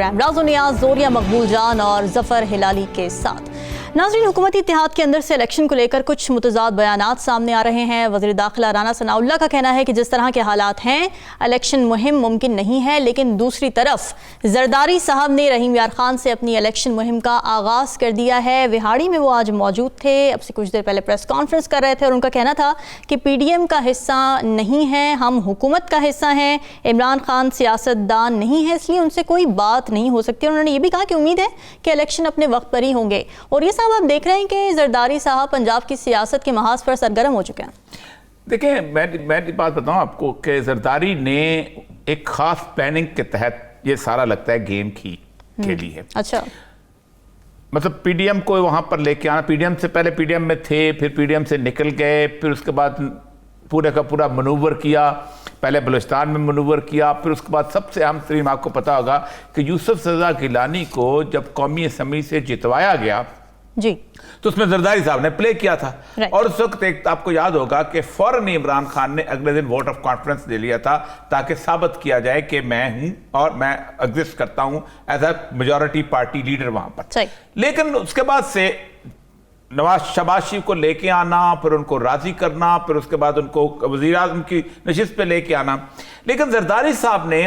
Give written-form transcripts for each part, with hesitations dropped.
Programme राज़ो नियाज़, ज़ोरिया मकबूल जान और जफ़र हिलाली के साथ। नाज़रीन, हुकूमती इत्तेहाद के अंदर से इलेक्शन को लेकर कुछ मुतज़ाद बयानात सामने आ रहे हैं। वज़ीर दाखिला राना सनाउल्लाह का कहना है कि जिस तरह के हालात हैं इलेक्शन मुहिम मुमकिन नहीं है, लेकिन दूसरी तरफ जरदारी साहब ने रहीम यार खान से अपनी इलेक्शन मुहिम का आगाज़ कर दिया है। विहाड़ी में वो आज मौजूद थे, अब से कुछ देर पहले प्रेस कॉन्फ्रेंस कर रहे थे और उनका कहना था कि PDM का हिस्सा नहीं है, हम हुकूमत का हिस्सा हैं। इमरान खान सियासतदान नहीं है, इसलिए उनसे कोई बात नहीं हो सकती। उन्होंने ये भी कहा कि उम्मीद है कि इलेक्शन अपने वक्त पर ही होंगे। और ये साहब आप देख रहे हैं कि जरदारी साहब पंजाब की सियासत के महाज पर सरगर्म हो चुके हैं। देखिए, मैं बात बताऊं आपको कि जरदारी ने एक खास प्लानिंग के तहत ये सारा लगता है गेम खेली है। अच्छा, मतलब PDM को वहां पर लेके आना, PDM से पहले PDM में थे, फिर PDM से निकल गए, फिर उसके बाद पूरे का पूरा मनूवर किया, पहले बलूचिस्तान में मनूवर किया, फिर उसके बाद सबसे अहम तरीन आपको पता होगा कि यूसुफ रज़ा गिलानी को जब कौमी असम्बली से जितवाया गया जी, तो उसमें जरदारी साहब ने प्ले किया था। और उस वक्त एक आपको याद होगा कि फौरन इमरान खान ने अगले दिन वोट ऑफ कॉन्फिडेंस ले लिया था ताकि साबित किया जाए कि मैं हूं और मैं एग्जिस्ट करता हूं as a majority party leader वहां पर। लेकिन उसके बाद से नवाज शहबाज शरीफ को लेके आना, फिर उनको राजी करना, फिर उसके बाद उनको वज़ीर आज़म की नशिस्त पे लेके आना। लेकिन जरदारी साहब ने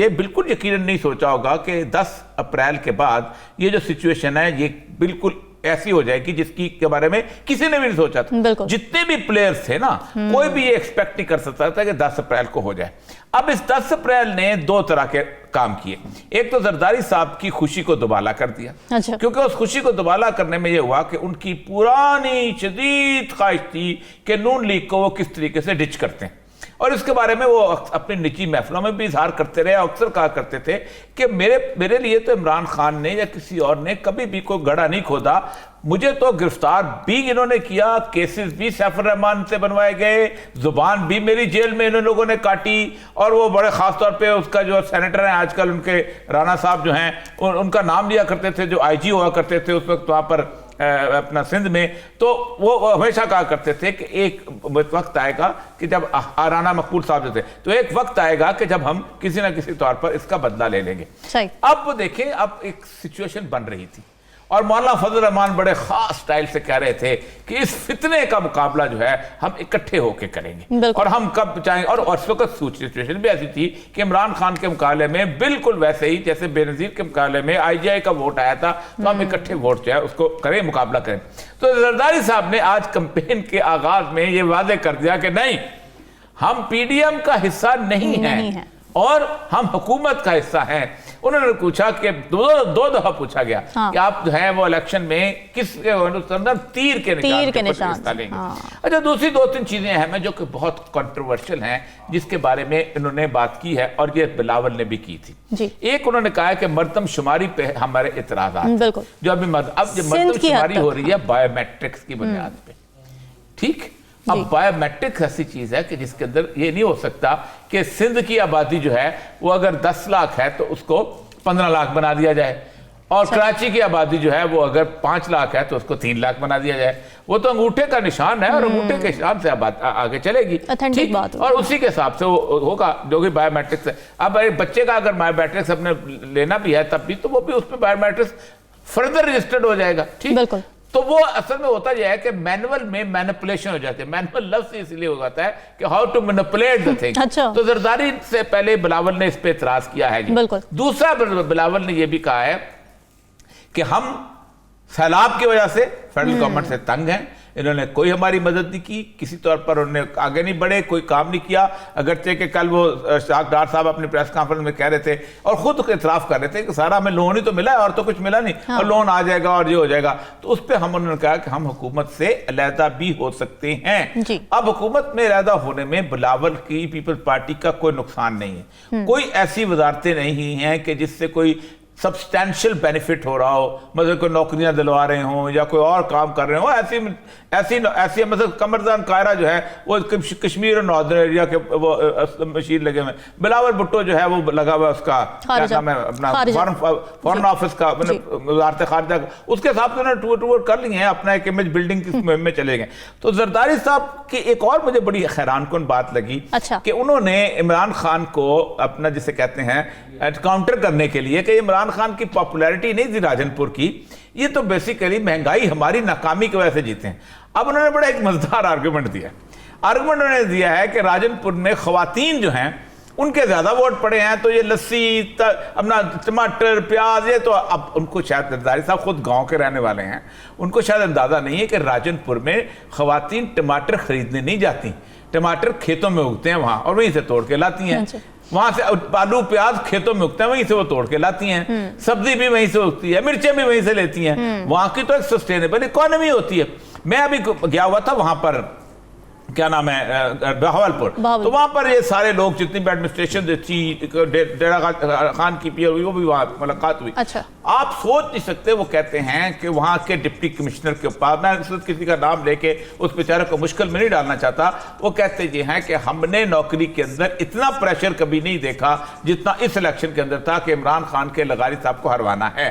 ये बिल्कुल यकीनन नहीं सोचा होगा कि 10 अप्रैल के बाद ये जो सिचुएशन है ये बिल्कुल ऐसी हो जाएगी जिसकी के बारे में किसी ने भी नहीं सोचा था। जितने भी प्लेयर्स थे ना, कोई भी ये एक्सपेक्ट नहीं कर सकता था कि 10 अप्रैल को हो जाए। अब इस 10 अप्रैल ने दो तरह के काम किए। एक तो जरदारी साहब की खुशी को दुबाला कर दिया। अच्छा। क्योंकि उस खुशी को दुबाला करने में यह हुआ कि उनकी पुरानी शदीद ख्वाहिश थी कि नून लीग को वो किस तरीके से डिच करते हैं, और इसके बारे में वो अपनी निजी महफिलों में भी इजहार करते रहे। अक्सर कहा करते थे कि मेरे लिए तो इमरान खान ने या किसी और ने कभी भी कोई गड्ढा नहीं खोदा, मुझे तो गिरफ्तार भी इन्होंने किया, केसेस भी सैफुर रहमान से बनवाए गए, जुबान भी मेरी जेल में इन लोगों ने काटी। और वो बड़े खास तौर पे उसका जो सेनेटर है आजकल, उनके राणा साहब जो हैं, उनका नाम लिया करते थे, जो IG हुआ करते थे उस वक्त वहाँ पर अपना सिंध में। तो वो हमेशा कहा करते थे कि एक वक्त आएगा कि जब राना मकबूल साहब जो थे, तो एक वक्त आएगा कि जब हम किसी ना किसी तौर पर इसका बदला ले लेंगे। अब देखें, अब एक सिचुएशन बन रही थी और मौलाना फजल रहमान बड़े खास स्टाइल से कह रहे थे कि इस फितने का मुकाबला जो है हम इकट्ठे होकर करेंगे और हम कब चाहेंगे। और उस वक्त सिचुएशन भी ऐसी थी कि इमरान खान के मुकाबले में बिल्कुल वैसे ही जैसे बेनजीर के मुकाबले में IGI का वोट आया था, तो हम इकट्ठे वोट जो है उसको करें, मुकाबला करें। तो जरदारी साहब ने आज कैंपेन के आगाज में ये वादे कर दिया कि नहीं, हम PDM का हिस्सा नहीं है और हम हुकूमत का हिस्सा हैं। उन्होंने पूछा कि दो दफा पूछा गया कि आप जो है वो इलेक्शन में किस तीर के निशान लेंगे। अच्छा, दूसरी 2-3 चीजें हैं जो कि बहुत कंट्रोवर्शियल हैं, जिसके बारे में इन्होंने बात की है और ये बिलावल ने भी की थी। एक उन्होंने कहा है कि मर्दम शुमारी पे हमारे इतराज़ात, जो अभी अब जो मर्दम शुमारी हो रही है बायोमेट्रिक्स की बुनियाद पे, ठीक। अब बायोमेट्रिक्स ऐसी चीज है कि जिसके अंदर ये नहीं हो सकता कि सिंध की आबादी जो है वो अगर 10 लाख है तो उसको 15 लाख बना दिया जाए, और कराची की आबादी जो है वो अगर 5 लाख है तो उसको 3 लाख बना दिया जाए। वो तो अंगूठे का निशान है और अंगूठे के निशान से आगे चलेगी, ठीक, और उसी के हिसाब से वो होगा जो कि बायोमेट्रिक्स है। अब बच्चे का अगर बायोमेट्रिक्स अपने लेना भी है तब भी, तो वो भी उस पर बायोमेट्रिक्स फर्दर रजिस्टर्ड हो जाएगा, ठीक। तो वो असल में होता यह है कि मैनुअल में मैनिपुलेशन हो जाती है। मैनुअल लफ्ज इसलिए हो जाता है कि how to manipulate the thing. तो जरदारी से पहले बिलावल ने इस पे इतराज किया है। दूसरा, बिलावल ने यह भी कहा है कि हम सैलाब की वजह से फेडरल गवर्नमेंट से तंग हैं, इन्होंने कोई हमारी मदद नहीं की, किसी तौर पर उन्होंने आगे नहीं बढ़े, कोई काम नहीं किया। अगरचे कि कल वो शाह डार साहब अपनी प्रेस कॉन्फ्रेंस में कह रहे थे और खुद इतराफ़ कर रहे थे कि सारा हमें लोन ही तो मिला है और तो कुछ मिला नहीं, और लोन आ जाएगा और ये हो जाएगा। तो उस पर उन्होंने कहा कि हम हुकूमत से अलहदा भी हो सकते हैं। अब हुकूमत में अलहदा होने में बिलावल की पीपल्स पार्टी का कोई नुकसान नहीं है। कोई ऐसी वजारतें नहीं हैं कि जिससे कोई सब्सटैंशियल बेनिफिट हो रहा हो, मतलब कोई नौकरियां दिलवा रहे हों या कोई और काम कर रहे हो, ऐसी मतलब कमरजान कायरा जो है वो कश्मीर और नॉर्दर्न एरिया के वो मशीन लगे हुए। बिलावल भुट्टो जो है वो लगा हुआ, उसका क्या नाम है, अपना फॉरेन ऑफिस का, वज़ारत खारिजा, उसके हिसाब से उन्होंने टूर कर लिए हैं, अपना एक इमेज बिल्डिंग की मुहिम में चले गए। तो जरदारी साहब की एक और मुझे बड़ी हैरानकुन बात लगी कि उन्होंने इमरान खान को अपना जिसे कहते हैं काउंटर करने के लिए कि इमरान खान की पॉपुलैरिटी नहीं थी राजनपुर की, ये तो बेसिकली महंगाई हमारी नाकामी की वजह से जीते हैं। अब उन्होंने बड़ा एक मजेदार आर्गुमेंट दिया। आर्गुमेंट उन्होंने दिया है कि राजनपुर में खवातीन जो हैं उनके ज्यादा वोट पड़े हैं, तो ये लस्सी अपना टमाटर प्याज, ये तो अब उनको शायद जरदारी साहब खुद गांव के रहने वाले हैं, उनको शायद अंदाजा नहीं है कि राजनपुर में खवातीन टमाटर खरीदने नहीं जाती, टमाटर खेतों में उगते हैं वहां और वहीं से तोड़ के लाती हैं। वहां से आलू प्याज खेतों में उगते हैं, वहीं से वो तोड़ के लाती हैं। सब्जी भी वहीं से उगती है, मिर्चें भी वहीं से लेती हैं। वहां की तो एक सस्टेनेबल इकोनॉमी होती है। मैं अभी गया हुआ था वहां पर, क्या नाम है, बहावलपुर, तो वहां पर ये सारे लोग जितनी भी एडमिनिस्ट्रेशन थी, डेरा खान की पी, वो भी वहां मुलाकात हुई। अच्छा। आप सोच नहीं सकते, वो कहते हैं कि वहां के डिप्टी कमिश्नर के ऊपर, मैं किसी का नाम लेके उस बेचारे को मुश्किल में नहीं डालना चाहता, वो कहते ये हैं कि हमने नौकरी के अंदर इतना प्रेशर कभी नहीं देखा जितना इस इलेक्शन के अंदर था कि इमरान खान के लगारी साहब को हरवाना है।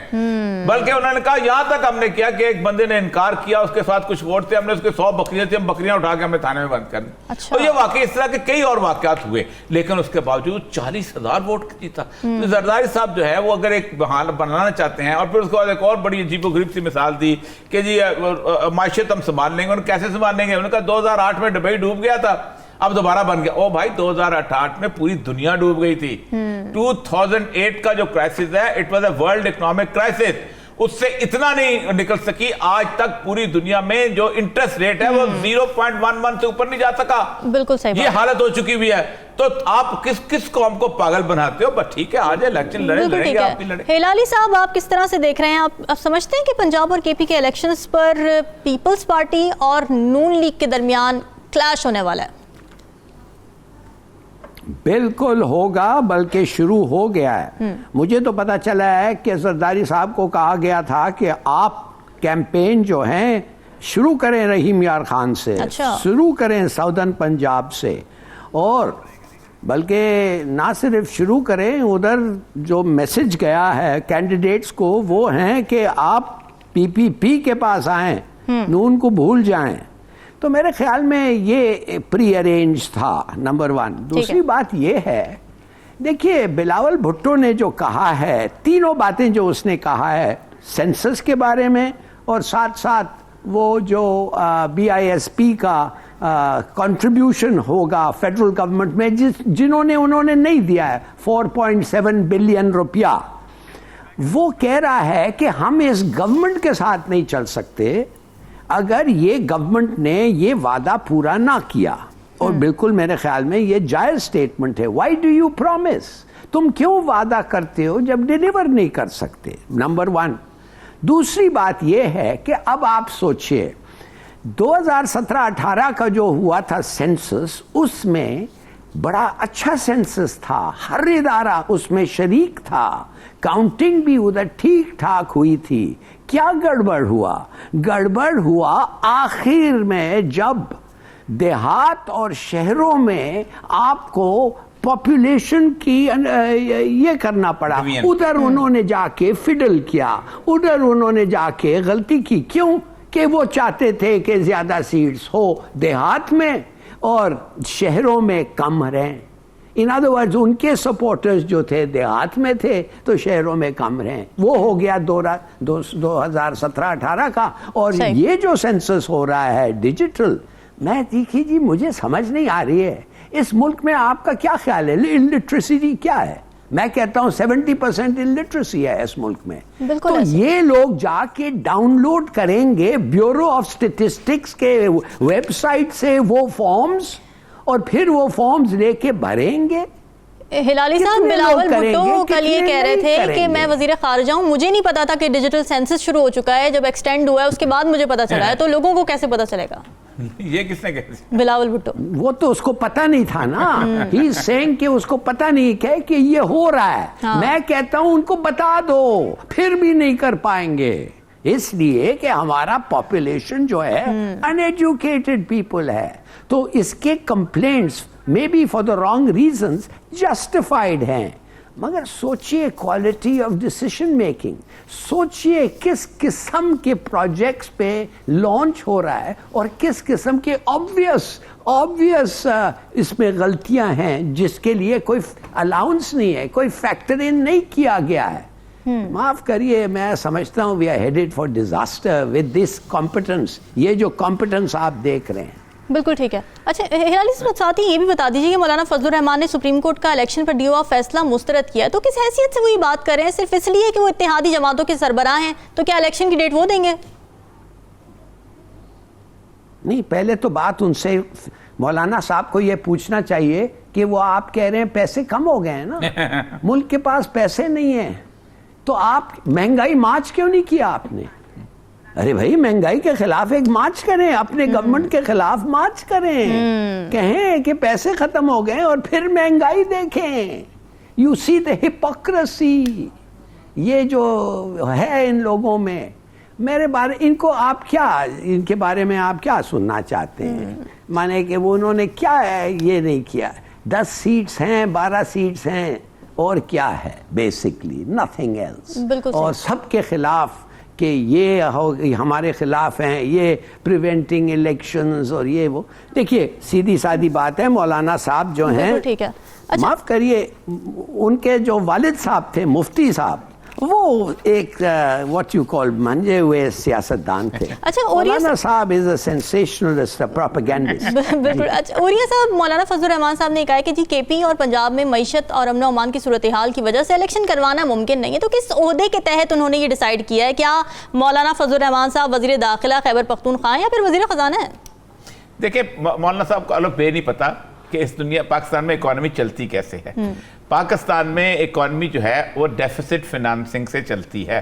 बल्कि उन्होंने कहा यहां तक हमने किया कि एक बंदे ने इनकार किया, उसके साथ कुछ वोट थे, हमने उसके 100 बकरियां थी, हम बकरियां उठा के हमने थाने में बंद कर दी। अच्छा। और ये वाकई इस तरह के कई और वाकयात हुए, लेकिन उसके बावजूद 40,000 वोट जीता। तो जरदारी साहब जो है वो अगर एक बहाना बनाना चाहते हैं, और फिर उसके बाद एक और बड़ी अजीबोगरीब सी मिसाल दी कि जी माशियत हम संभाल लेंगे। उन्होंने कैसे संभाल लेंगे? उन्होंने कहा 2008 में दुबई डूब गया था, अब दोबारा बन गया। ओ भाई, 2008 में पूरी दुनिया डूब गई थी। 2008 का जो क्राइसिस है, it was a world economic crisis, उससे इतना नहीं निकल सकी। आज तक पूरी दुनिया में जो इंटरेस्ट रेट है वो 0.11 से ऊपर नहीं जा सका। बिल्कुल सही, ये हालत हो चुकी हुई है। तो आप किस कौम को पागल बनाते हो? बस ठीक है, आज इलेक्शन लड़ेंगे, आप भी लड़े। हिलाली साहब, आप किस तरह से देख रहे हैं? आप समझते हैं कि पंजाब और केपी के इलेक्शंस पर पीपल्स पार्टी और नून लीग के दरमियान क्लैश होने वाला है? बिल्कुल होगा, बल्कि शुरू हो गया है। मुझे तो पता चला है कि जरदारी साहब को कहा गया था कि आप कैंपेन जो है शुरू करें रहीम यार खान से। अच्छा। शुरू करें साउदर्न पंजाब से, और बल्कि ना सिर्फ शुरू करें, उधर जो मैसेज गया है कैंडिडेट्स को वो हैं कि आप पीपीपी के पास आएं, नून को भूल जाएं। तो मेरे ख्याल में ये प्री अरेंज था, नंबर 1। दूसरी बात ये है, देखिए बिलावल भुट्टो ने जो कहा है, तीनों बातें जो उसने कहा है सेंसस के बारे में, और साथ साथ वो जो BISP का कंट्रीब्यूशन होगा फेडरल गवर्नमेंट में, जिन्होंने उन्होंने नहीं दिया है 4.7 बिलियन रुपया, वो कह रहा है कि हम इस गवर्नमेंट के साथ नहीं चल सकते अगर ये गवर्नमेंट ने ये वादा पूरा ना किया। और बिल्कुल मेरे ख्याल में ये जायज स्टेटमेंट है। Why do you promise? तुम क्यों वादा करते हो जब डिलीवर नहीं कर सकते? नंबर 1। दूसरी बात ये है कि अब आप सोचिए 2017-18 का जो हुआ था सेंसस, उसमें बड़ा अच्छा सेंसस था, हर इदारा उसमें शरीक था, काउंटिंग भी उधर ठीक ठाक हुई थी। क्या गड़बड़ हुआ? गड़बड़ हुआ आखिर में जब देहात और शहरों में आपको पॉपुलेशन की ये करना पड़ा। उधर उन्होंने जाके फिडल किया, उधर उन्होंने जाके गलती की। क्यों? कि वो चाहते थे कि ज्यादा सीट्स हो देहात में और शहरों में कम रहें। इन अदर वर्ड्स, उनके सपोर्टर्स जो थे देहात में थे तो शहरों में कम रहें। वो हो गया 2017-18 का। और ये जो सेंसस हो रहा है डिजिटल, मैं देखिए जी, मुझे समझ नहीं आ रही है इस मुल्क में आपका क्या ख्याल है? इलिटरेसी क्या है? मैं कहता हूं 70% इलिटरेसी है इस मुल्क में। तो ये लोग जाके डाउनलोड करेंगे ब्यूरो ऑफ स्टैटिस्टिक्स के वेबसाइट से वो फॉर्म्स, और फिर वो फॉर्म्स लेके भरेंगे। हिलाली साहब, बिलावल भुट्टो कल ये कह रहे थे कि मैं वजीर खारिजा हूं, मुझे नहीं पता था कि डिजिटल सेंसस शुरू हो चुका है, जब एक्सटेंड हुआ है उसके बाद मुझे पता चला है। तो लोगों को कैसे पता चलेगा? ये किसने कहा? बिलावल भुट्टो। वो तो उसको पता नहीं था ना। ही इज सेइंग कि उसको पता नहीं है कि ये हो रहा है। हाँ। मैं कहता हूं उनको बता दो, फिर भी नहीं कर पाएंगे, इसलिए कि हमारा पॉपुलेशन जो है अनएजुकेटेड पीपल है। तो इसके complaints may be for the wrong reasons justified हैं। मगर सोचिए क्वालिटी ऑफ डिसीजन मेकिंग, सोचिए किस किस्म के प्रोजेक्ट्स पे लॉन्च हो रहा है और किस किस्म के ऑब्वियस इसमें गलतियां हैं जिसके लिए कोई अलाउंस नहीं है, कोई फैक्टर इन नहीं किया गया है। माफ करिए, मैं समझता हूँ we are headed for disaster with this competence, ये जो कॉम्पिटेंस आप देख रहे हैं। बिल्कुल ठीक है। अच्छा हिलाली साहब, साथ ही ये भी बता दीजिए कि मौलाना फजलुर रहमान ने सुप्रीम कोर्ट का इलेक्शन पर दिया हुआ फैसला मुस्तरद किया है, तो किस हैसियत से वो ये बात कर रहे हैं? सिर्फ इसलिए कि वो इत्तेहादी जमातों के सरबराह हैं, तो क्या इलेक्शन की डेट वो देंगे? नहीं, पहले तो बात उनसे मौलाना साहब को ये पूछना चाहिए कि वो आप कह रहे हैं पैसे कम हो गए हैं ना, मुल्क के पास पैसे नहीं है, तो आप महंगाई मार्च क्यों नहीं किया आपने? अरे भाई, महंगाई के खिलाफ एक मार्च करें, अपने गवर्नमेंट के खिलाफ मार्च करें, कहें कि पैसे खत्म हो गए और फिर महंगाई देखें। यू सी द हिपोक्रेसी, ये जो है इन लोगों में। मेरे बारे इनको आप क्या, इनके बारे में आप क्या सुनना चाहते हैं? माने कि वो उन्होंने क्या है ये नहीं किया, 10 सीट्स हैं, 12 सीट्स हैं, और क्या है? Basically nothing else. और सबके खिलाफ कि ये हमारे खिलाफ हैं, ये प्रिवेंटिंग इलेक्शंस और ये वो। देखिए सीधी सादी बात है, मौलाना साहब जो हैं, ठीक है, अच्छा। माफ करिए, उनके जो वालिद साहब थे मुफ्ती साहब, वो एक व्हाट यू कॉल मंजे हुए सियासतदान थे। अच्छा, मौलाना साहब इज अ सेंसेशनलिस्ट, प्रोपेगेंडिस्ट। बिल्कुल। अच्छा, औरिया साहब, मौलाना फजलुर रहमान साहब ने कहा है कि जी केपी और पंजाब में मईशत और अमन अमान की सूरत हाल की वजह से इलेक्शन करवाना मुमकिन नहीं है, तो किस ओहदे के तहत उन्होंने ये डिसाइड किया है? क्या मौलाना फजलुर रहमान साहब वजीर दाखिला खैबर पख्तूनख्वा या फिर वजीर खजाना है? देखिए, मौलाना साहब को अलग बे नहीं पता कि इस दुनिया पाकिस्तान में इकोनॉमी चलती कैसे है। पाकिस्तान में इकोनॉमी जो है वो डेफिसिट फिनांसिंग से चलती है,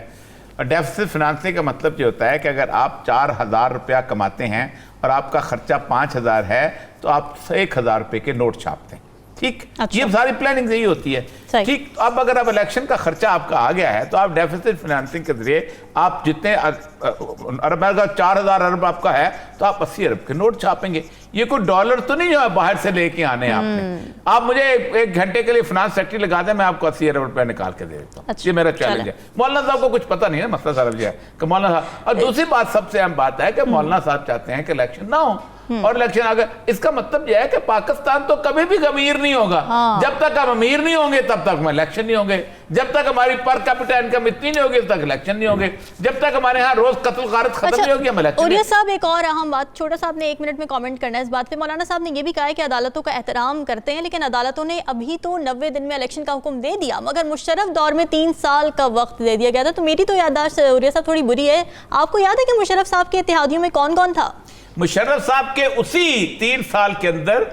और डेफिसिट फिनांसिंग का मतलब ये होता है कि अगर आप 4000 रुपया कमाते हैं और आपका खर्चा 5000 है, तो आप 1000 रुपये के नोट छापते हैं। ठीक, अच्छा। ये सारी प्लानिंग यही होती है। ठीक, अब अगर अब इलेक्शन का खर्चा आपका आ गया है, तो आप डेफिसिट फिनांसिंग के जरिए आप जितने अरब, अगर 4000 अरब आपका है, तो आप 80 अरब के नोट छापेंगे। ये कोई डॉलर तो नहीं है बाहर से लेके आने हैं आपने। आप मुझे 1 घंटे के लिए फाइनेंस सेक्रेटरी लगा दें, मैं आपको 80 अरब रुपया निकाल के दे देता हूँ। अच्छा, ये मेरा चैलेंज है। मौलाना साहब को कुछ पता नहीं है, मसला सारा ये है कि मौलाना साहब, और दूसरी बात सबसे अहम बात है कि मौलाना साहब चाहते हैं कि इलेक्शन ना हो, और इलेक्शन आ गया, इसका मतलब यह है कि पाकिस्तान तो कभी भी अमीर नहीं होगा। जब तक हम अमीर नहीं होंगे तब तक हम इलेक्शन नहीं होंगे, जब तक हमारी पर कैपिटा इनकम इतनी नहीं होगी तब तक इलेक्शन नहीं होंगे, जब तक हमारे यहाँ रोज कत्ल गारत खत्म नहीं होगी हम इलेक्शन। औरिया साहब, एक और अहम बात, छोटा सा आपने 1 मिनट में कमेंट करना है इस बात पे। मौलाना साहब ने ये भी कहा है कि अदालतों का एहतराम करते हैं, लेकिन अदालतों ने अभी तो 90 दिन में इलेक्शन का हुक्म दे दिया, मगर मुशर्रफ दौर में 3 साल का वक्त दे दिया गया था। तो मेरी तो याददाश्त औरिया साहब थोड़ी बुरी है, आपको याद है कि मुशर्रफ साहब के इत्तेहादियों में कौन कौन था? मुशर्रफ साहब के उसी 3 साल के अंदर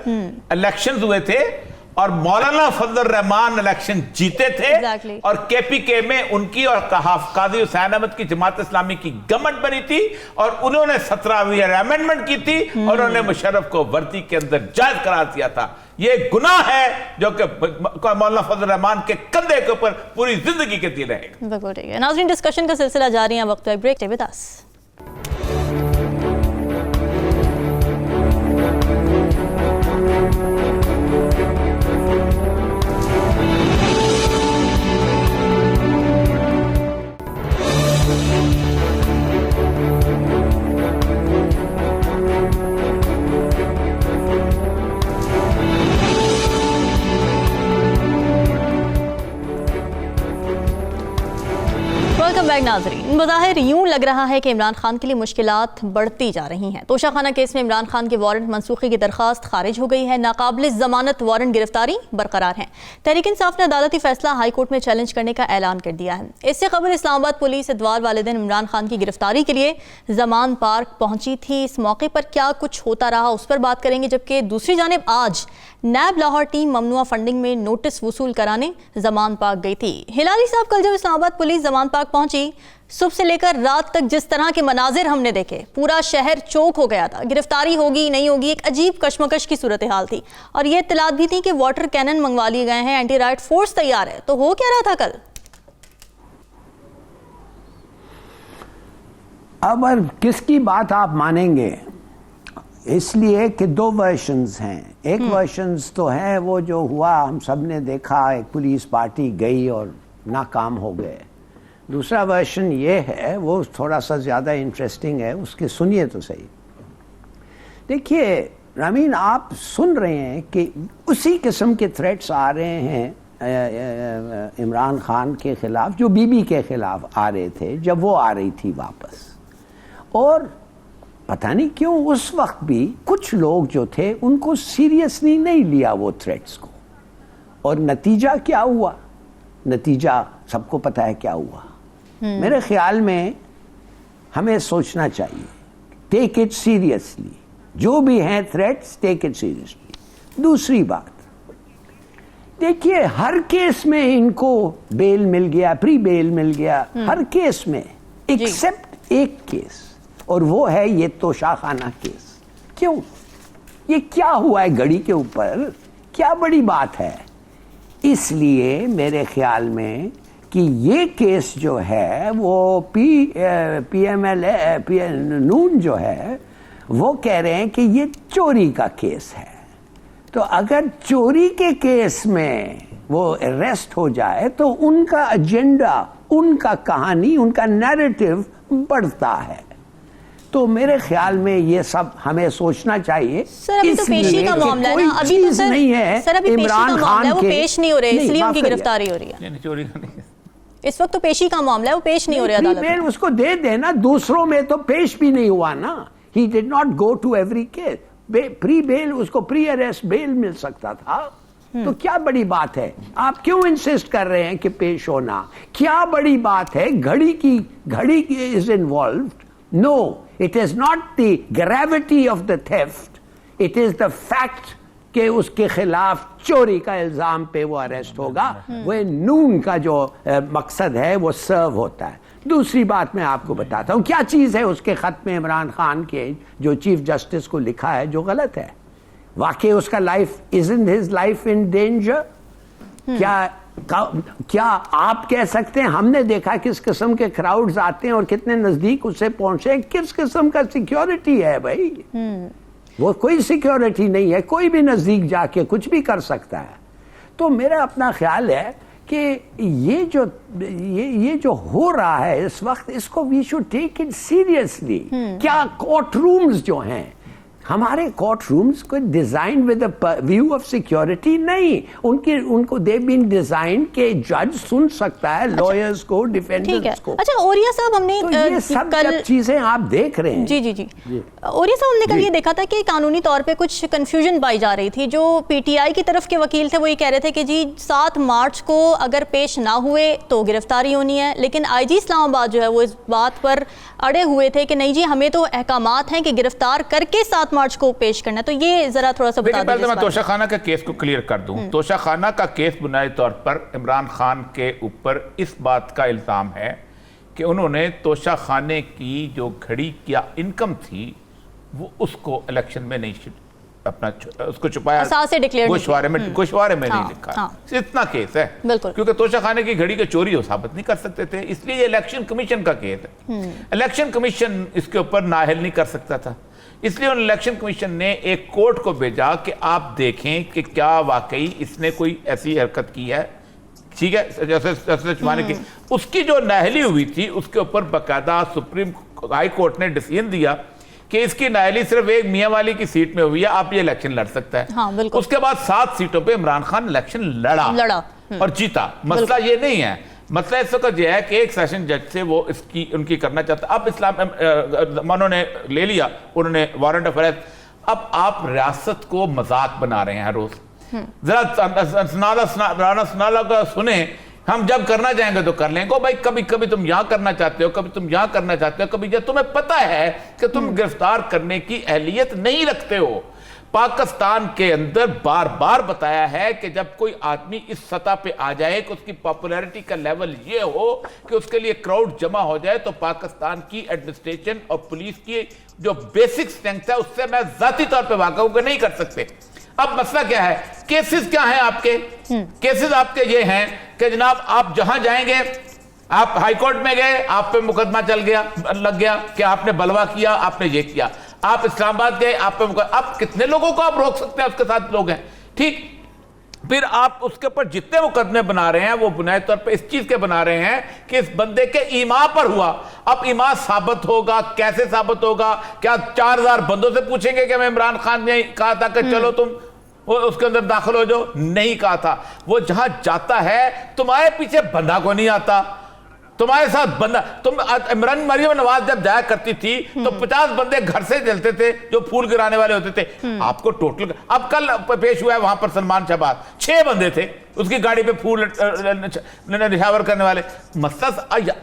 इलेक्शन हुए थे और मौलाना फजलुर रहमान इलेक्शन जीते थे। exactly. और केपीके में उनकी और काजी हुसैन अहमद की जमात इस्लामी की गवर्नमेंट बनी थी और उन्होंने 17वीं अमेंडमेंट की थी और उन्होंने मुशर्रफ को वर्दी के अंदर जायज करार दिया था। ये गुनाह है जो कि मौलाना फजलुर रहमान के कंधे के ऊपर पूरी जिंदगी के दिए रहेगा। बिल्कुल ठीक है। नाज़रीन, डिस्कशन का सिलसिला जारी है, वक्त है ब्रेक, विद अस। नाज़रीन, बज़ाहिर यूं लग रहा है कि इमरान खान के लिए मुश्किलात बढ़ती जा रही हैं। तोशाखाना केस में इमरान खान के वारंट मनसूखी की दरखास्त खारिज हो गई है। नाकाबिल जमानत वारंट गिरफ्तारी बरकरार है। तहरीक इंसाफ ने अदालती फैसला हाई कोर्ट में चैलेंज करने का ऐलान कर दिया है। इससे कबल इस्लामाबाद पुलिस इतवार वाले दिन इमरान खान की गिरफ्तारी के लिए जमान पार्क पहुंची थी। इस मौके पर क्या कुछ होता रहा उस पर बात करेंगे, जबकि दूसरी जानिब आज नैब लाहौर टीम ममनुआ फंडिंग में नोटिस वसूल कराने जमान पार्क गई थी। हिलाली साहब, कल जब इस्लामाबाद पुलिस जमान पार्क पहुंची, सुबह से लेकर रात तक जिस तरह के मनाजिर हमने देखे, पूरा शहर चौक हो गया था। गिरफ्तारी होगी नहीं होगी, एक अजीब कशमकश की सूरत हाल थी और ये इत्तलात भी थी कि वाटर कैनन मंगवा लिए गए हैं, एंटी राइट फोर्स तैयार है। तो हो क्या रहा था कल? अब किसकी बात आप मानेंगे, इसलिए कि 2 वर्शंस हैं। एक वर्शंस तो है वो जो हुआ, हम सब ने देखा, एक पुलिस पार्टी गई और नाकाम हो गए। दूसरा वर्शन ये है, वो थोड़ा सा ज़्यादा इंटरेस्टिंग है, उसके सुनिए तो सही। देखिए रामीन, आप सुन रहे हैं कि उसी किस्म के थ्रेट्स आ रहे हैं इमरान खान के खिलाफ, जो बीबी के खिलाफ आ रहे थे, जब वो आ रही थी वापस, और पता नहीं क्यों उस वक्त भी कुछ लोग जो थे उनको सीरियसली नहीं लिया वो थ्रेट्स को, और नतीजा क्या हुआ? नतीजा सबको पता है क्या हुआ। मेरे ख्याल में हमें सोचना चाहिए, टेक इट सीरियसली, जो भी हैं थ्रेट्स, टेक इट सीरियसली। दूसरी बात, देखिए हर केस में इनको बेल मिल गया, प्री बेल मिल गया, हर केस में, एक्सेप्ट एक केस, और वो है ये तोशाखाना केस। क्यों? ये क्या हुआ है घड़ी के ऊपर? क्या बड़ी बात है? इसलिए मेरे ख्याल में कि ये केस जो है वो नून जो है वो कह रहे हैं कि ये चोरी का केस है। तो अगर चोरी के केस में वो अरेस्ट हो जाए तो उनका एजेंडा, उनका कहानी, उनका नैरेटिव बढ़ता है। तो मेरे ख्याल में ये सब हमें सोचना चाहिए। सर अभी तो पेशी का मामला है ना, अभी तो सर नहीं है, सर अभी इमरान खान वो पेश नहीं हो रहे, इसलिए उनकी गिरफ्तारी हो रही है। नहीं, चोरी का नहीं, इस वक्त तो पेशी का मामला है, वो पेश नहीं हो रहे अदालत में। उसको दे देना, दूसरों में तो पेश भी नहीं हुआ ना। He did not go to every case. Pre bail, उसको प्री अरेस्ट बेल मिल सकता था। तो क्या बड़ी बात है? आप क्यों इंसिस्ट कर रहे हैं कि पेश होना? क्या बड़ी बात है? घड़ी is involved. No, it is not the gravity of the theft, it is the fact कि उसके खिलाफ चोरी का इल्जाम पे वो अरेस्ट होगा। वो नून का जो मकसद है वो सर्व होता है। दूसरी बात मैं आपको बताता हूँ क्या चीज़ है उसके खत में इमरान खान के जो चीफ जस्टिस को लिखा है जो गलत है। वाकई उसका life, isn't his life in danger? क्या आप कह सकते हैं? हमने देखा किस किस्म के क्राउड्स आते हैं और कितने नजदीक उससे पहुंचे। किस किस्म का सिक्योरिटी है भाई? वो कोई सिक्योरिटी नहीं है, कोई भी नजदीक जाके कुछ भी कर सकता है। तो मेरा अपना ख्याल है कि ये जो हो रहा है इस वक्त, इसको we should take it seriously. क्या कोर्ट रूम्स जो हैं, हमारे कोर्ट रूम्स को design with a view of security नहीं, उनको दे बीन डिजाइन के जज सुन सकता है लॉयर्स को, डिफेंडर्स को। अच्छा ओरिया साहब, हमने तो ये सब जब चीजें आप देख रहे हैं। जी ओरिया साहब, हमने कल ये देखा था कि कानूनी तौर पे कुछ कंफ्यूजन पाई जा रही थी। जो पीटीआई की तरफ के वकील थे वो ये कह रहे थे कि जी 7 मार्च को अगर पेश ना हुए तो गिरफ्तारी होनी है, लेकिन आईजी इस्लामाबाद जो है वो इस बात पर अड़े हुए थे कि नहीं जी, हमें तो अहकामात हैं कि गिरफ्तार करके 7 मार्च को पेश करना है। तो ये जरा थोड़ा सा बता दीजिए। मैं तोशाखाना का केस को क्लियर कर दूं। तोशाखाना का केस बुनियादी तौर पर इमरान खान के ऊपर इस बात का इल्जाम है कि उन्होंने तोशाखाने की जो घड़ी क्या इनकम थी वो उसको इलेक्शन में नहीं अपना उसको छुपाया, गोशवारे में नहीं लिखा। इतना केस है, क्योंकि तोशाखाने की घड़ी के चोरी हो साबित नहीं कर सकते थे, इसलिए ये इलेक्शन कमीशन का केस है। इलेक्शन कमीशन इसके ऊपर नाअहल नहीं कर सकता था, इसलिए उन इलेक्शन कमीशन ने एक कोर्ट को भेजा कि आप देखें कि क्या वाकई इसने कोई ऐसी हरकत की है, ठीक है, जैसे छुपाने की। उसकी जो नाअहली हुई थी उसके ऊपर बाकायदा सुप्रीम हाई कोर्ट ने डिसीजन दिया कि इसकी नाअहली सिर्फ एक मियां वाली की सीट में हुई है, आप ये इलेक्शन लड़ सकता है। हाँ, उसके बाद 7 सीटों पे इमरान खान इलेक्शन लड़ा और जीता। मसला ये नहीं है, मसला इस वक्त यह है कि एक सेशन जज से वो उनकी करना चाहता। अब इस्लाम उन्होंने ले लिया, उन्होंने वारंट ऑफ अरेस्ट। अब आप रियासत को मजाक बना रहे हैं रोज। जरा सुना सुने, हम जब करना चाहेंगे तो कर लेंगे भाई। कभी कभी तुम यहां करना चाहते हो, कभी तुम यहां करना चाहते हो, कभी जब तुम्हें पता है कि तुम गिरफ्तार करने की अहलियत नहीं रखते हो। पाकिस्तान के अंदर बार बार बताया है कि जब कोई आदमी इस सतह पे आ जाए कि उसकी पॉपुलैरिटी का लेवल ये हो कि उसके लिए क्राउड जमा हो जाए, तो पाकिस्तान की एडमिनिस्ट्रेशन और पुलिस की जो बेसिक स्ट्रेंथ है उससे मैं जाती तौर पे वाकई को नहीं कर सकते। अब मसला क्या है? केसेस क्या हैं आपके? केसेस आपके ये हैं कि जनाब आप जहां जाएंगे, आप हाईकोर्ट में गए, आप पे मुकदमा लग गया कि आपने बलवा किया, आपने ये किया। आप इस्लामाबाद गए, आप पे मुकदमा। अब कितने लोगों को आप रोक सकते हैं? उसके साथ लोग हैं, ठीक। फिर आप उसके ऊपर जितने मुकदमे बना रहे हैं वो बुनियादी तौर पे इस चीज के बना रहे हैं कि इस बंदे के ईमा पर हुआ। अब ईमा साबित होगा, कैसे साबित होगा? क्या 4000 बंदों से पूछेंगे कि मैं इमरान खान ने कहा था कि चलो तुम वो उसके अंदर दाखिल हो जाओ, नहीं कहा था। वो जहां जाता है तुम्हारे पीछे बंदा को नहीं आता, तुम्हारे साथ बंदा। तुम इमरान मरियम नवाज जब जाया करती थी तो 50 बंदे घर से चलते थे जो फूल गिराने वाले होते थे। आपको टोटल, अब कल पेश हुआ है वहां पर सलमान शहबाज, 6 बंदे थे उसकी गाड़ी पे फूल निशावर करने वाले। मसला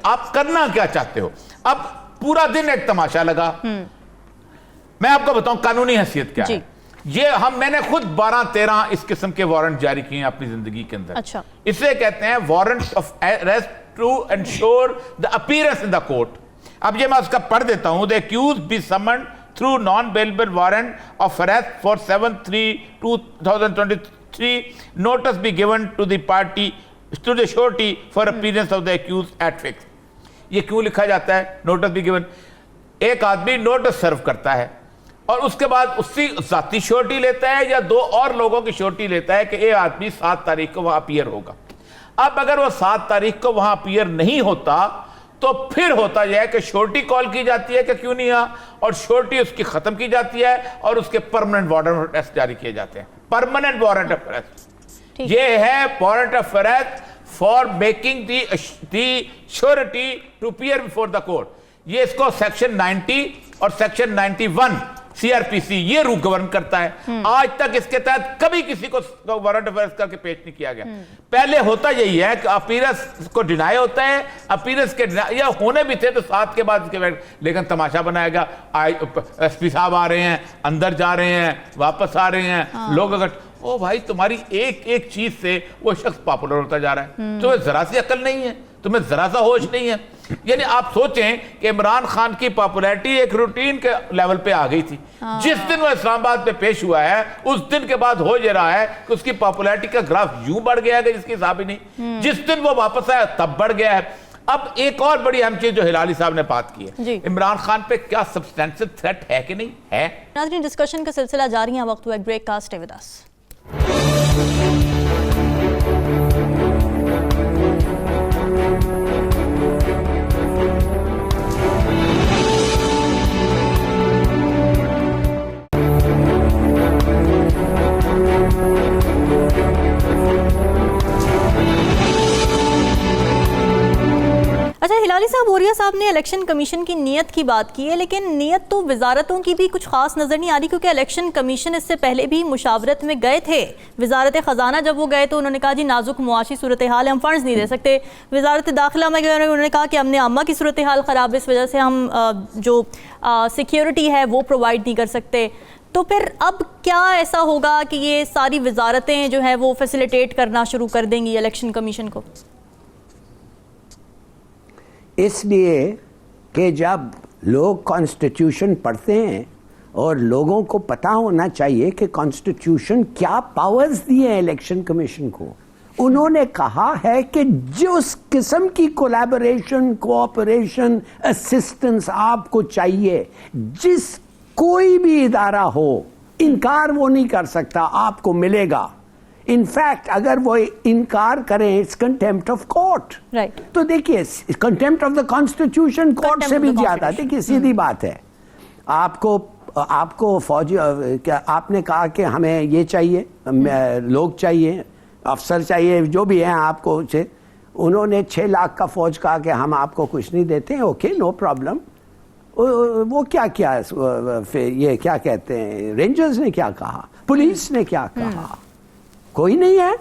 आप करना क्या चाहते हो? अब पूरा दिन एक तमाशा लगा। मैं आपको बताऊं कानूनी हैसियत क्या है। ये मैंने खुद 12-13 इस किस्म के वारंट जारी किए हैं अपनी जिंदगी के अंदर। अच्छा। इसे कहते हैं warrant of arrest to ensure the appearance in the court. अब ये मैं उसका पढ़ देता हूं। The accused be summoned through non bailable warrant of arrest for 7/3/2023 notice be given to the party to the surety for appearance of the accused at fix. ये क्यों लिखा जाता है नोटिस बी गिवन? एक आदमी नोटिस सर्व करता है और उसके बाद उसकी जाती श्योरिटी लेता है या 2 और लोगों की श्योरिटी लेता है कि ये आदमी 7 तारीख को वहां अपीयर होगा। अब अगर वो 7 तारीख को वहां अपीयर नहीं होता तो फिर होता यह है कि श्योरिटी कॉल की जाती है कि क्यों नहीं आ, और श्योरिटी उसकी खत्म की जाती है और उसके परमानेंट वारंट ऑफ अरेस्ट जारी किए जाते हैं। परमानेंट वारंट ऑफ अरेस्ट ये है warrant of arrest for making the surety to appear before the court. ये इसको सेक्शन 90 और सेक्शन 91 सीआरपीसी ये रूल गवर्न करता है। आज तक इसके तहत कभी किसी को वारंट ऑफ अरेस्ट करके पेश नहीं किया गया। पहले होता यही है कि अपीयरेंस को डिनाई होता है, अपीयरेंस के या होने भी थे तो 7 के बाद इसके, लेकिन तमाशा बनाया गया। एसपी साहब आ रहे हैं, अंदर जा रहे हैं, वापस आ रहे हैं लोग। अगर ओ भाई तुम्हारी एक एक चीज से वो शख्स पॉपुलर होता जा रहा है, तुम्हें जरा सी अकल नहीं है, तुम्हें जरा सा होश नहीं है। यानी आप सोचें कि इमरान खान की पॉपुलैरिटी एक रूटीन के लेवल पे आ गई थी। जिस दिन वो इस्लामाबाद पे पेश हुआ है उस दिन के बाद हो ये रहा है कि उसकी पॉपुलैरिटी का ग्राफ यूं बढ़ गया है जिसकी हिसाब ही नहीं। जिस दिन वो वापस आया तब बढ़ गया है। अब एक और बड़ी अहम चीज जो हिलाली साहब ने बात की है, इमरान खान पे क्या सब्सटेंशियल थ्रेट है कि नहीं है। नाज़रीन, डिस्कशन का सिलसिला जारी है, वक्त हुआ एक ब्रेक का। Stay with us. अच्छा, हिलाली साहब, बोरिया साहब ने इलेक्शन कमीशन की नीयत की बात की है, लेकिन नीयत तो वजारतों की भी कुछ खास नज़र नहीं आ रही, क्योंकि इलेक्शन कमीशन इससे पहले भी मुशावरत में गए थे। वजारत ख़जाना जब वो गए तो उन्होंने कहा जी नाजुक मुआशी सूरत हाल है, हम फंड्स नहीं दे सकते। वजारत दाखिला में गए, उन्होंने कहा कि हमने अम्मा की सूरत हाल ख़राब है, इस वजह से हम जो सिक्योरिटी है वो प्रोवाइड नहीं कर सकते। तो फिर अब क्या ऐसा होगा कि ये सारी वजारतें जो है वो फैसिलिटेट करना शुरू कर देंगी इलेक्शन कमीशन को? इसलिए कि जब लोग कॉन्स्टिट्यूशन पढ़ते हैं और लोगों को पता होना चाहिए कि कॉन्स्टिट्यूशन क्या पावर्स दिए हैं इलेक्शन कमीशन को। उन्होंने कहा है कि जिस किस्म की कोलैबोरेशन, कोऑपरेशन, असिस्टेंस आपको चाहिए, जिस कोई भी इदारा हो, इनकार वो नहीं कर सकता, आपको मिलेगा। इनफैक्ट अगर वो इनकार करें, it's contempt of court. Right. तो देखिए, contempt of the constitution court से भी ज्यादा। देखिए सीधी बात है। आपको फौजी, क्या आपने कहा कि हमें ये चाहिए, लोग चाहिए, अफसर चाहिए, जो भी हैं आपको से, उन्होंने 6 लाख का फौज कहा कि हम आपको कुछ नहीं देते। Okay, no problem. वो क्या क्या ये क्या कहते हैं, रेंजर्स ने क्या कहा, पुलिस ने क्या कहा? कोई नहीं है,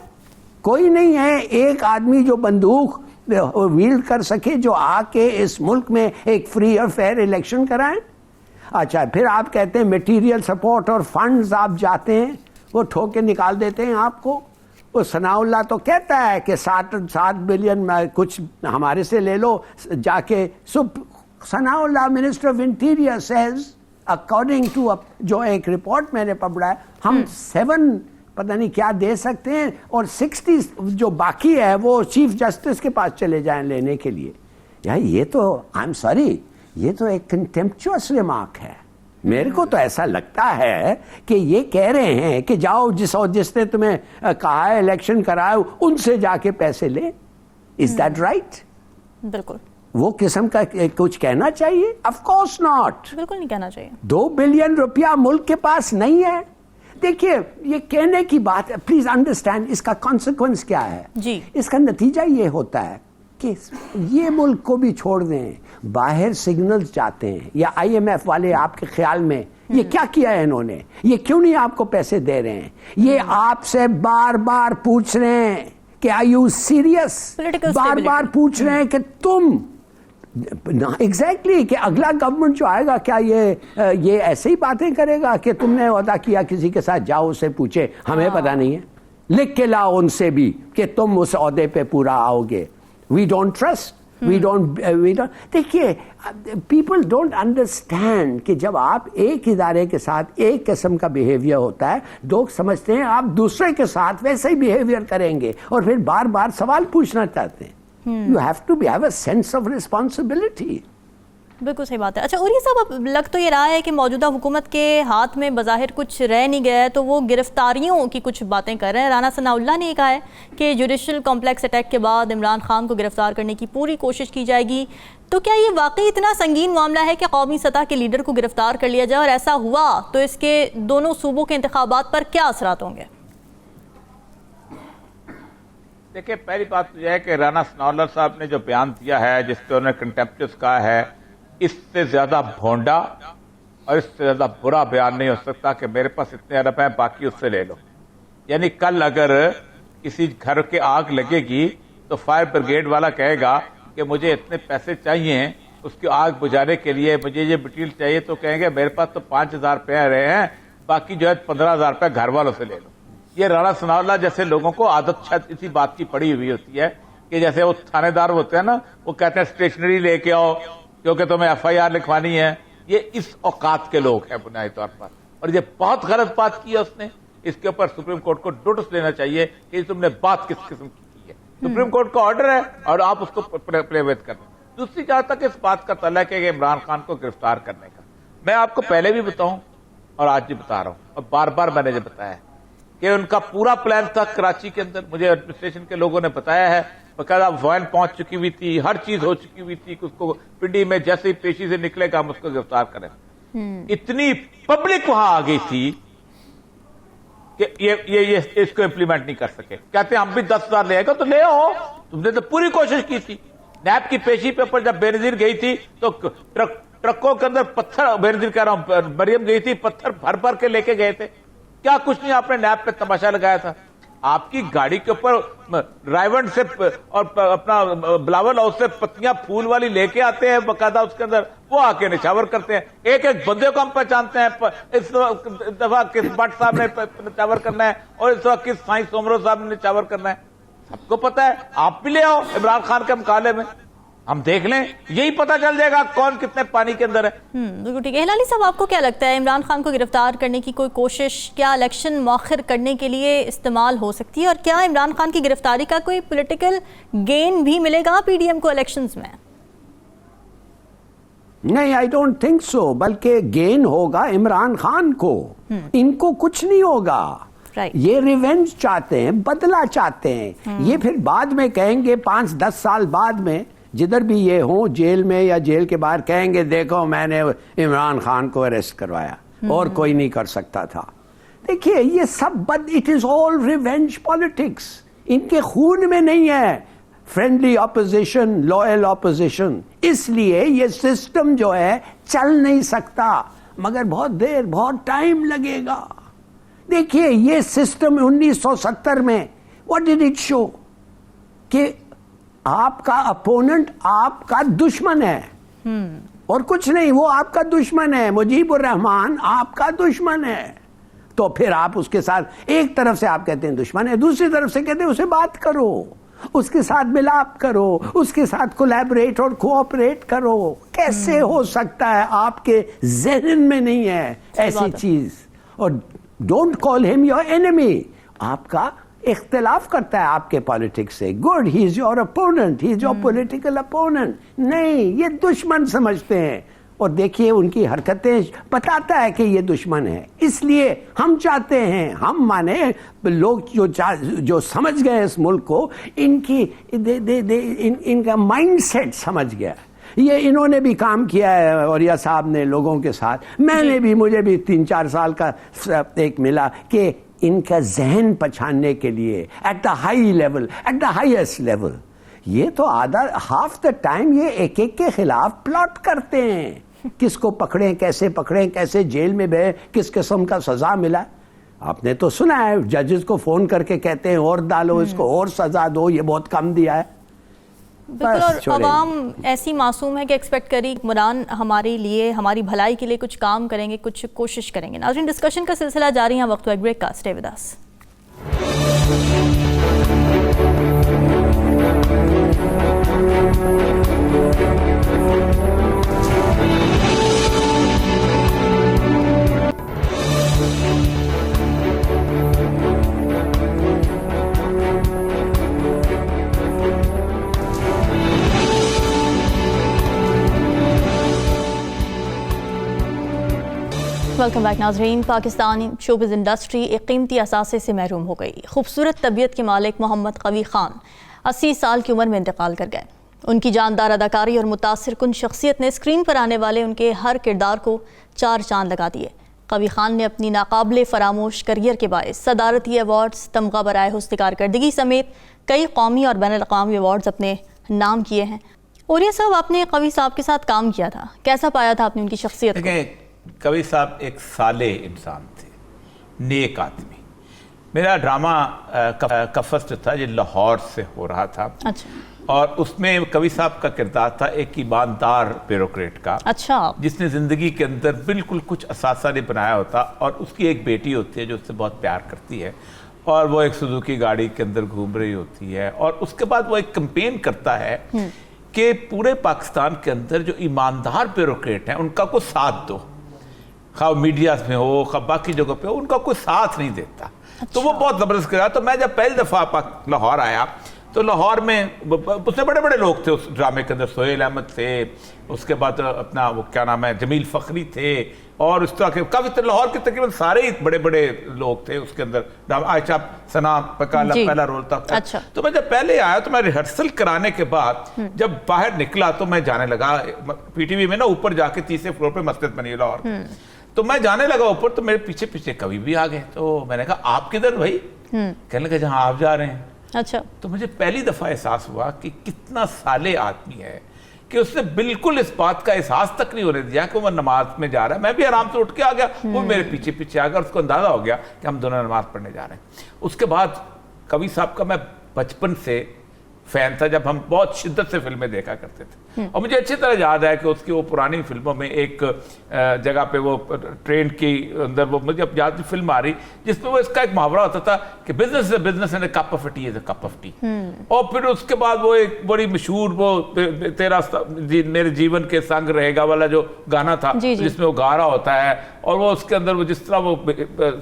कोई नहीं है एक आदमी जो बंदूक व्हील्ड कर सके, जो आके इस मुल्क में एक फ्री और फेयर इलेक्शन कराएं। अच्छा, फिर आप कहते हैं मटेरियल सपोर्ट और फंड्स आप जाते हैं, वो ठोक के निकाल देते हैं आपको। वो सनाउल्लाह तो कहता है कि 7 बिलियन कुछ हमारे से ले लो जाके। Sanaullah minister of interior says, according to जो एक रिपोर्ट मैंने पढ़ा है, हम 7 पता नहीं क्या दे सकते हैं और 60 जो बाकी है वो चीफ जस्टिस के पास चले जाएं लेने के लिए। यार ये तो, आई एम सॉरी, ये तो एक कंटेम्पचुअस रिमार्क है। मेरे को तो ऐसा लगता है कि ये कह रहे हैं कि जाओ जिसने तुम्हें कहा है इलेक्शन कराओ, उनसे जाके पैसे ले। Is that right? बिल्कुल। वो किस्म का कुछ कहना चाहिए? ऑफ कोर्स नॉट, बिल्कुल नहीं कहना चाहिए। 2 बिलियन रुपया मुल्क के पास नहीं है। देखिए ये कहने की बात है, प्लीज अंडरस्टैंड इसका कॉन्सिक्वेंस क्या है जी। इसका नतीजा ये होता है कि ये मुल्क को भी छोड़ दें, बाहर सिग्नल्स जाते हैं, या IMF वाले आपके ख्याल में ये क्या किया है इन्होंने, ये क्यों नहीं आपको पैसे दे रहे हैं, ये आपसे बार बार पूछ रहे हैं कि आर यू सीरियस, बार बार पूछ रहे हैं कि तुम एग्जैक्टली कि अगला गवर्नमेंट जो आएगा क्या ये ऐसे ही बातें करेगा कि तुमने वादा किया किसी के साथ जाओ उससे पूछे, हमें पता नहीं है, लिख के लाओ उनसे भी कि तुम उस ओहदे पे पूरा आओगे। We don't trust, we don't देखिए पीपल डोंट अंडरस्टैंड कि जब आप एक इदारे के साथ एक किस्म का बिहेवियर होता है, लोग समझते हैं आप दूसरे के साथ वैसे ही बिहेवियर करेंगे और फिर बार बार सवाल पूछना चाहते हैं। You have to have a sense of responsibility. बिल्कुल सही बात है। अच्छा उरी साहब, अब लग तो ये रहा है कि मौजूदा हुकूमत के हाथ में बज़ाहिर कुछ रह नहीं गया है, तो वो गिरफ्तारियों की कुछ बातें कर रहे हैं। राना सनाउल्लाह ने कहा है कि जुडिशल कॉम्प्लेक्स अटैक के बाद इमरान खान को गिरफ्तार करने की पूरी कोशिश की जाएगी। तो क्या ये वाकई इतना संगीन मामला है कि कौमी सतह के लीडर को गिरफ्तार कर लिया जाए, और ऐसा हुआ तो इसके दोनों सूबों के इंतखाबात पर क्या असरात होंगे? देखिए, पहली बात तो यह है कि राना सनाउल्लाह साहब ने जो बयान दिया है, जिसपे उन्होंने कंटेम्प्चुअस कहा है, इससे ज्यादा भोंडा और इससे ज्यादा बुरा बयान नहीं हो सकता कि मेरे पास इतने अरब हैं बाकी उससे ले लो। यानी कल अगर किसी घर के आग लगेगी तो फायर ब्रिगेड वाला कहेगा कि मुझे इतने पैसे चाहिए उसकी आग बुझाने के लिए, मुझे ये मटीरियल चाहिए, तो कहेंगे मेरे पास तो 5,000 रुपये रहे हैं, बाकी जो है 15,000 रुपये घर वालों से ले लो। ये राना सनाउल्लाह जैसे लोगों को आदत शायद इसी बात की पड़ी हुई होती है कि जैसे वो थानेदार होते हैं ना, वो कहते हैं स्टेशनरी लेके आओ क्योंकि तुम्हें FIR लिखवानी है। ये इस औकात के लोग हैं बुनियादी तौर पर, और ये बहुत गलत बात की है उसने। इसके ऊपर सुप्रीम कोर्ट को नोटिस लेना चाहिए कि तुमने बात किस किस्म की है। सुप्रीम कोर्ट का ऑर्डर है और आप उसको प्लेवेट कर रहे हैं। दूसरी जहां तक इस बात का तल्ला है इमरान खान को गिरफ्तार करने का, मैं आपको पहले भी बताऊं और आज भी बता रहा हूं, और बार बार मैंने जो बताया कि उनका पूरा प्लान था कराची के अंदर। मुझे एडमिनिस्ट्रेशन के लोगों ने बताया है, बकायदा वैन पहुंच चुकी हुई थी, हर चीज हो चुकी हुई थी, उसको पिंडी में जैसे ही पेशी से निकलेगा हम उसको गिरफ्तार करें। इतनी पब्लिक वहां आ गई थी कि ये इसको इंप्लीमेंट नहीं कर सके। कहते हम भी 10,000 ले आएगा, तो ले आओ, तुमने तो पूरी कोशिश की थी। नैब की पेशी पे ऊपर जब बेनजीर गई थी तो ट्रकों के अंदर पत्थर, बेनजीर कह रहा हूं, मरियम गई थी, पत्थर भर भर के लेके गए थे। क्या कुछ नहीं आपने नैब पे तमाशा लगाया था। आपकी गाड़ी के ऊपर रायवंड से और अपना बिलावल हाउस से पत्तियां फूल वाली लेके आते हैं, बकायदा उसके अंदर वो आके निछावर करते हैं। एक एक बंदे को हम पहचानते हैं, इस दफा किस भट्ट साहब ने निछावर करना है और इस दफा किस साइंस सोमरो साहब ने निछावर करना है, सबको पता है। आप भी ले आओ इमरान खान के मुकाबले में, हम देख लें, यही पता चल जाएगा कौन कितने पानी के अंदर है। बिल्कुल ठीक है। हिलाली साहब, आपको क्या लगता है इमरान खान को गिरफ्तार करने की कोई कोशिश क्या इलेक्शन मौखिर करने के लिए इस्तेमाल हो सकती है, और क्या इमरान खान की गिरफ्तारी का कोई पॉलिटिकल गेन भी मिलेगा PDM को इलेक्शंस में? नहीं, आई डोंट थिंक सो, बल्कि गेन होगा इमरान खान को, इनको कुछ नहीं होगा। ये रिवेंज चाहते हैं, बदला चाहते हैं। ये फिर बाद में कहेंगे 5-10 साल बाद में, जिधर भी ये हो, जेल में या जेल के बाहर, कहेंगे देखो मैंने इमरान खान को अरेस्ट करवाया और कोई नहीं कर सकता था। देखिए ये सब it is all revenge politics, इनके खून में नहीं है फ्रेंडली ऑपोजिशन, लॉयल ऑपोजिशन। इसलिए ये सिस्टम जो है चल नहीं सकता, मगर बहुत देर, बहुत टाइम लगेगा। देखिए ये सिस्टम 1970 में व्हाट डिड इट शो कि आपका अपोनेंट आपका दुश्मन है और कुछ नहीं, वो आपका दुश्मन है। मुजीबुर रहमान आपका दुश्मन है, तो फिर आप उसके साथ एक तरफ से आप कहते हैं दुश्मन है, दूसरी तरफ से कहते हैं उसे बात करो, उसके साथ मिलाप करो, उसके साथ कोलैबोरेट और कोऑपरेट करो। कैसे हो सकता है? आपके ज़हन में नहीं है ऐसी चीज। और don't call him your enemy, आपका इख्तिलाफ करता है आपके पॉलिटिक्स से, good, he is your opponent, he is your political opponent. नहीं, ये दुश्मन समझते हैं। और देखिए उनकी हरकतें बताता है कि ये दुश्मन है। इसलिए हम चाहते हैं, हम माने लोग जो समझ गए इस मुल्क को, इनका माइंडसेट समझ गया ये इन्होंने भी काम किया है औरिया साहब ने लोगों के साथ, मैंने भी, मुझे भी 3-4 साल का एक मिला कि इनका जहन पहचानने के लिए at the high level, at the highest level, ये तो आधा हाफ द टाइम ये एक एक के खिलाफ प्लॉट करते हैं, किसको पकड़ें, कैसे जेल में गए, किस किस्म का सजा मिला। आपने तो सुना है जजेस को फोन करके कहते हैं और डालो इसको, और सजा दो, ये बहुत कम दिया है। बिल्कुल, और आवाम ऐसी मासूम है कि एक्सपेक्ट करी हुक्मरान हमारे लिए, हमारी भलाई के लिए कुछ काम करेंगे, कुछ कोशिश करेंगे। नाज़रीन, डिस्कशन का सिलसिला जारी है, वक्त ब्रेक का, stay with us. Welcome back नाजरीन। पाकिस्तानी शोबिज़ इंडस्ट्री एक कीमती असासे से महरूम हो गई। खूबसूरत तबीयत के मालिक मोहम्मद कवी खान 80 साल की उम्र में इंतकाल कर गए। उनकी जानदार अदाकारी और मुतासिर कुन शख्सियत ने स्क्रीन पर आने वाले उनके हर किरदार को 4 चांद लगा दिए। कवी खान ने अपनी नाकाबिले फरामोश करियर के बायस सदारती अवार्ड्स, तमगा बराए हुस्न कारकर्दगी समेत कई कौमी और बैनुल अक़वामी अवार्ड्स अपने नाम किए हैं। और ये सब आपने कवी साहब के साथ काम किया था, कैसा पाया था आपने उनकी शख्सियत को? कवि साहब एक साले इंसान थे, नेक आदमी। मेरा ड्रामा कफस जो था ये लाहौर से हो रहा था। अच्छा। और उसमें कवि साहब का किरदार था एक ईमानदार ब्यूरोक्रेट का। अच्छा। जिसने ज़िंदगी के अंदर बिल्कुल कुछ असासा नहीं बनाया होता, और उसकी एक बेटी होती है जो उससे बहुत प्यार करती है, और वो एक सुजुकी गाड़ी के अंदर घूम रही होती है, और उसके बाद वो एक कैंपेन करता है कि पूरे पाकिस्तान के अंदर जो ईमानदार ब्यूरोक्रेट हैं उनका कोई साथ दो, खा मीडिया में हो, खा बाकी जगह पे हो, उनका कोई साथ नहीं देता। अच्छा। तो वो बहुत ज़बरदस्त किया। तो मैं जब पहली दफ़ा लाहौर आया तो लाहौर में उसमें बड़े बड़े लोग थे उस ड्रामे के अंदर। सोहेल अहमद थे, उसके बाद अपना वो क्या नाम है, जमील फ़खरी थे, और उस तरह के काफ़ी लाहौर के तकरीबन सारे ही बड़े बड़े लोग थे उसके अंदर। आयशा सना का पहला रोल था। अच्छा। तो मैं जब पहले आया तो मैं रिहर्सल कराने के बाद जब बाहर निकला तो मैं जाने लगा, PTV में ना ऊपर जाके 30वें फ्लोर पर मस्जिद बनी लाहौर, तो मैं जाने लगा ऊपर, तो मेरे पीछे पीछे कवि भी आ गए। तो मैंने कहा आप किधर भाई? कहने लगे जहाँ आप जा रहे हैं। अच्छा। तो मुझे पहली दफा एहसास हुआ कि कितना साले आदमी है कि उसने बिल्कुल इस बात का एहसास तक नहीं होने दिया कि वो नमाज में जा रहा है। मैं भी आराम से उठ के आ गया, वो मेरे पीछे पीछे आ गया, उसको अंदाजा हो गया कि हम दोनों नमाज पढ़ने जा रहे हैं। उसके बाद कवि साहब का मैं बचपन से फैन था, जब हम बहुत शिद्दत से फिल्में देखा करते थे। और मुझे अच्छी तरह याद है कि उसकी वो पुरानी फिल्मों में एक जगह पे वो ट्रेन के अंदर वो मुझे अब याद फिल्म आ रही जिसमें वो इसका एक मुहावरा होता था कि business is a business and a cup of T is a cup of T. और फिर उसके बाद वो एक बड़ी मशहूर वो तेरा मेरे जीवन के संग रहेगा वाला जो गाना था जिसमें वो गा रहा होता है, और वो उसके अंदर वो जिस तरह वो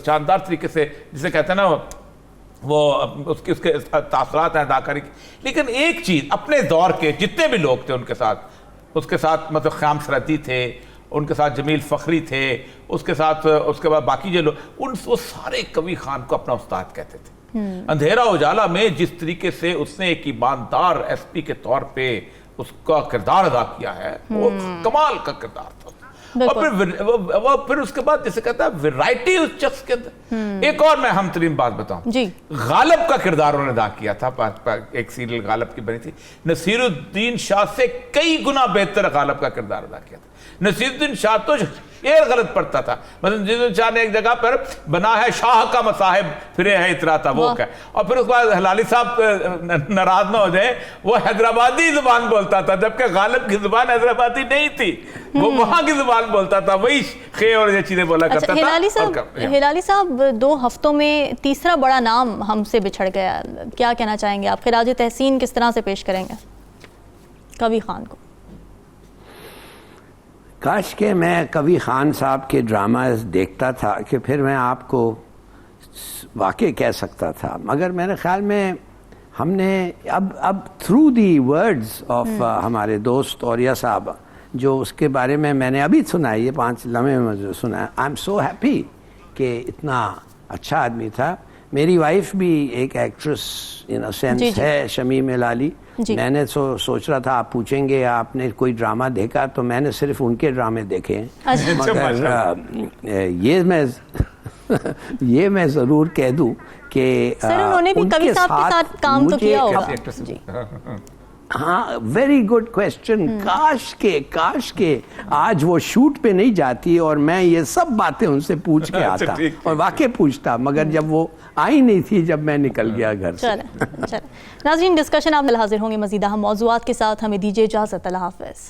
शानदार तरीके से जिसे कहते हैं ना वो उसके तासरात हैं अदाकारी की। लेकिन एक चीज़, अपने दौर के जितने भी लोग थे उनके साथ, उसके साथ मतलब ख़याम सरहदी थे, उनके साथ जमील फ़खरी थे, उसके साथ उसके बाद बाकी जो लोग, वो सारे कवी खान को अपना उस्ताद कहते थे। अंधेरा उजाला में जिस तरीके से उसने एक ईमानदार SP के तौर पे उसका किरदार अदा किया है, वो कमाल का किरदार था। और फिर उसके बाद जैसे कहता है वैरायटी उस शख्स के अंदर। एक और मैं हम तरीन बात बताऊं जी, गालिब का किरदार उन्होंने अदा किया था। एक सीरियल गालिब की बनी थी, नसीरुद्दीन शाह से कई गुना बेहतर गालिब का किरदार अदा किया था। नसीरुद्दीन शाह तो शेर गलत पढ़ता था, मतलब नसीरुद्दीन शाह ने एक जगह पर बना है शाह का मसाहिब फिरे है इतरा था वो क्या। और फिर उसके बाद हलाली साहब नाराज ना हो जाए, वो हैदराबादी जुबान बोलता था, जबकि गालिब की जुबान हैदराबादी नहीं थी, वो वहां की जुबान बोलता था, वही खे और ये चीजें बोला करता था। हिलाली साहब 2 हफ्तों में तीसरा बड़ा नाम हमसे बिछड़ गया, क्या कहना चाहेंगे आप? खिराज तहसीन किस तरह से पेश करेंगे कवी खान को? काश के मैं कवी खान साहब के ड्रामा देखता था कि फिर मैं आपको वाकई कह सकता था, मगर मेरे ख्याल में हमने अब थ्रू दी वर्ड्स ऑफ हमारे दोस्त औरिया साहब, जो उसके बारे में मैंने अभी सुना है, ये 5 लम्हे में सुना है। आई एम सो हैप्पी कि इतना अच्छा आदमी था। मेरी वाइफ भी एक एक्ट्रेस इन अ सेंस जी, जी। है, शमीम हिलाली। जी। मैंने सोच रहा था आप पूछेंगे आपने कोई ड्रामा देखा, तो मैंने सिर्फ उनके ड्रामे देखे हैं। अच्छा। मगर ये मैं ज़रूर कह दूं कि सर उन्होंने भी उनके कवि साहब के साथ काम तो मुझे किया होगा। एक्ट्रेस जी। हाँ, वेरी गुड क्वेश्चन। काश के आज वो शूट पे नहीं जाती और मैं ये सब बातें उनसे पूछ के आता, ठीक है। और वाकई पूछता, मगर जब वो आई नहीं थी, जब मैं निकल गया घर से। चले नाज़रीन, डिस्कशन आप हाजिर होंगे मज़ीद अहम मौज़ूआत के साथ। हमें दीजिए इजाज़त। अल्लाह हाफ़िज़।